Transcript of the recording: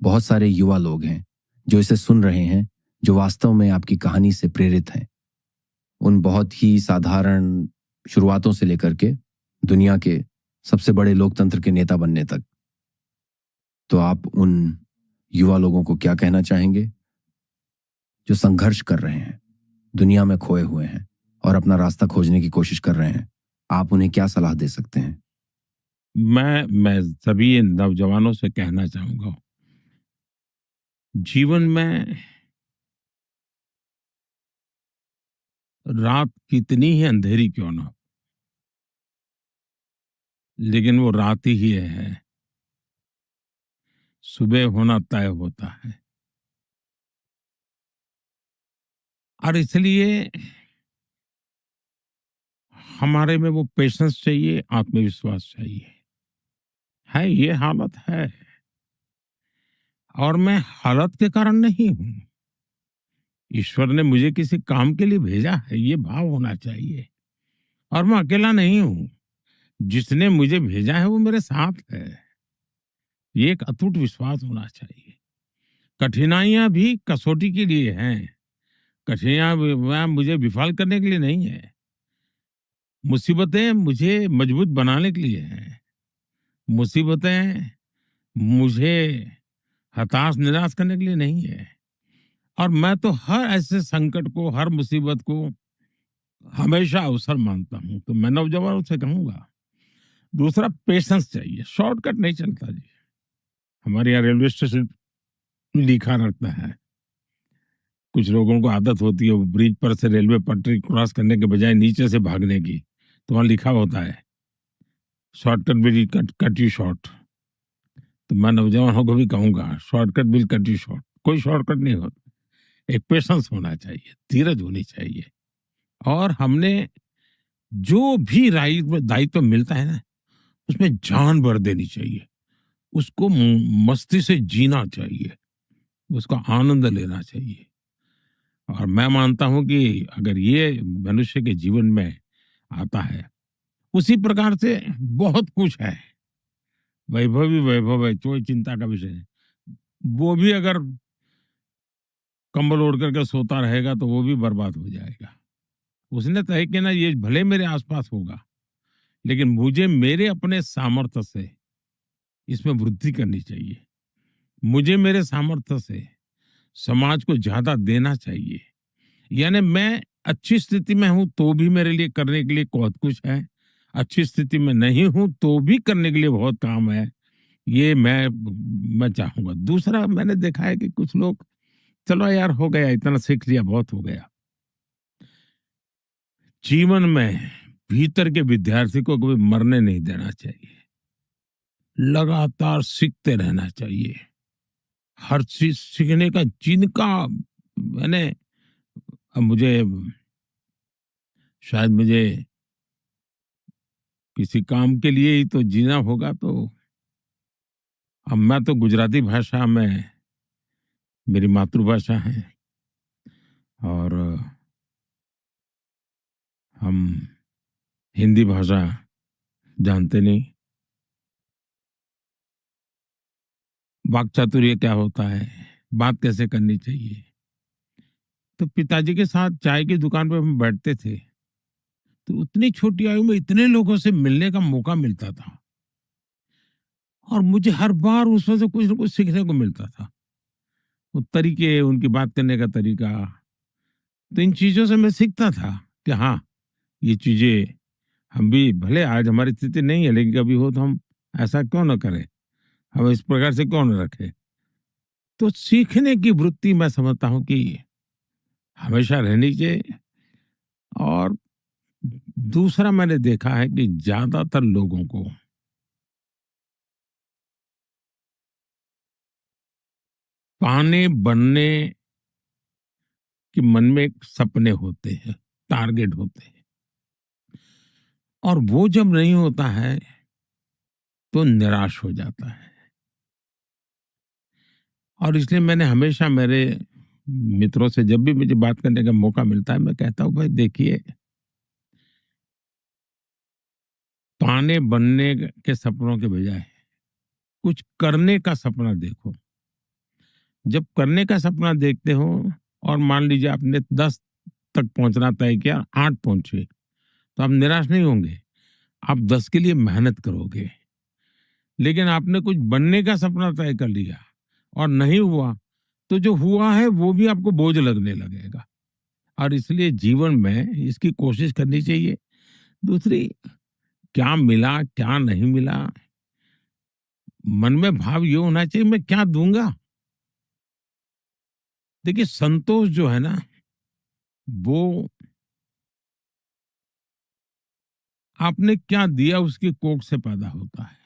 बहुत सारे युवा लोग हैं जो इसे सुन रहे हैं, जो वास्तव में आपकी कहानी से प्रेरित हैं। उन बहुत ही साधारण शुरुआतों से लेकर के दुनिया के सबसे बड़े लोकतंत्र के नेता बनने तक। तो आप उन युवा लोगों को क्या कहना चाहेंगे जो संघर्ष कर रहे हैं, दुनिया में खोए हुए हैं और अपना रास्ता खोजने की कोशिश कर रहे हैं? आप उन्हें क्या सलाह दे सकते हैं? मैं सभी नौजवानों से कहना चाहूंगा, जीवन में रात कितनी ही अंधेरी क्यों ना हो, लेकिन वो रात ही है। सुबह होना तय होता है और इसलिए हमारे में वो पेशेंस चाहिए, आत्मविश्वास चाहिए। है ये हालत है और मैं हालत के कारण नहीं हूं। ईश्वर ने मुझे किसी काम के लिए भेजा है, ये भाव होना चाहिए। और मैं अकेला नहीं हूं, जिसने मुझे भेजा है वो मेरे साथ है। ये एक अटूट विश्वास होना चाहिए। कठिनाइयां भी कसौटी के लिए हैं। कठिनाइयां मुझे विफल करने के लिए नहीं है। मुसीबतें मुझे मजबूत बनाने के लिए हैं। मुसीबतें मुझे हताश निराश करने के लिए नहीं है। और मैं तो हर ऐसे संकट को, हर मुसीबत को हमेशा अवसर मानता हूं। तो मैं नौजवानों से कहूंगा, दूसरा पेशेंस चाहिए, शॉर्टकट नहीं चलता जी। हमारे यहाँ रेलवे स्टेशन लिखा रहता है, कुछ लोगों को आदत होती है वो ब्रिज पर से रेलवे पटरी क्रॉस करने के बजाय नीचे से भागने की। तो वहां लिखा होता है, shortcut will cut cut you short. तो मैं नौजवानों को भी कहूंगा, shortcut will cut you short. कोई शॉर्टकट नहीं होता। एक पेशेंस होना चाहिए, धीरज होनी चाहिए। और हमने जो भी दायित्व मिलता है ना, उसमें जान भर देनी चाहिए। उसको मस्ती से जीना चाहिए, उसका आनंद लेना चाहिए। और मैं मानता हूं कि अगर ये मनुष्य के जीवन में आता है, उसी प्रकार से बहुत कुछ है। वैभव ही वैभव है, कोई चिंता का विषय है। वो भी अगर कंबल ओढ़ करके सोता रहेगा तो वो भी बर्बाद हो जाएगा। उसने तय किया ना, ये भले मेरे आसपास होगा, लेकिन मुझे मेरे अपने सामर्थ्य से इसमें वृद्धि करनी चाहिए। मुझे मेरे सामर्थ्य से समाज को ज्यादा देना चाहिए। यानी मैं अच्छी स्थिति में हूं तो भी मेरे लिए करने के लिए बहुत कुछ है। अच्छी स्थिति में नहीं हूं तो भी करने के लिए बहुत काम है। ये मैं चाहूंगा। दूसरा, मैंने देखा है कि कुछ लोग, चलो यार हो गया, इतना सीख लिया, बहुत हो गया। जीवन में भीतर के विद्यार्थी को कभी मरने नहीं देना चाहिए। लगातार सीखते रहना चाहिए। हर चीज सीखने का जिनका, मैंने, अब मुझे, शायद मुझे किसी काम के लिए ही तो जीना होगा। तो अब मैं तो गुजराती भाषा में, मेरी मातृभाषा है, और हम हिंदी भाषा जानते नहीं। वाक चातुर्य क्या होता है, बात कैसे करनी चाहिए। तो पिताजी के साथ चाय की दुकान पर हम बैठते थे, तो उतनी छोटी आयु में इतने लोगों से मिलने का मौका मिलता था, और मुझे हर बार उसमें से कुछ न कुछ सीखने को मिलता था। वो तरीके, उनकी बात करने का तरीका, तो इन चीजों से मैं सीखता था कि हाँ, ये चीजें हम भी, भले आज हमारी स्थिति नहीं है, लेकिन कभी हो तो हम ऐसा क्यों ना करें, हम इस प्रकार से क्यों ना रखें। तो सीखने की वृत्ति मैं समझता हूं कि हमेशा रहनी चाहिए। और दूसरा, मैंने देखा है कि ज्यादातर लोगों को पाने बनने के मन में एक सपने होते हैं, टारगेट होते हैं, और वो जब नहीं होता है तो निराश हो जाता है। और इसलिए मैंने हमेशा मेरे मित्रों से जब भी मुझे बात करने का मौका मिलता है, मैं कहता हूं, भाई देखिए, पाने बनने के सपनों के बजाय कुछ करने का सपना देखो। जब करने का सपना देखते हो और मान लीजिए आपने 10 तक पहुंचना तय किया, 8 पहुंचे, तो आप निराश नहीं होंगे। आप 10 के लिए मेहनत करोगे। लेकिन आपने कुछ बनने का सपना तय कर लिया और नहीं हुआ, तो जो हुआ है वो भी आपको बोझ लगने लगेगा। और इसलिए जीवन में इसकी कोशिश करनी चाहिए। दूसरी, क्या मिला, क्या नहीं मिला, मन में भाव ये होना चाहिए मैं क्या दूंगा। देखिए, संतोष जो है ना, वो आपने क्या दिया उसकी कोख से पैदा होता है।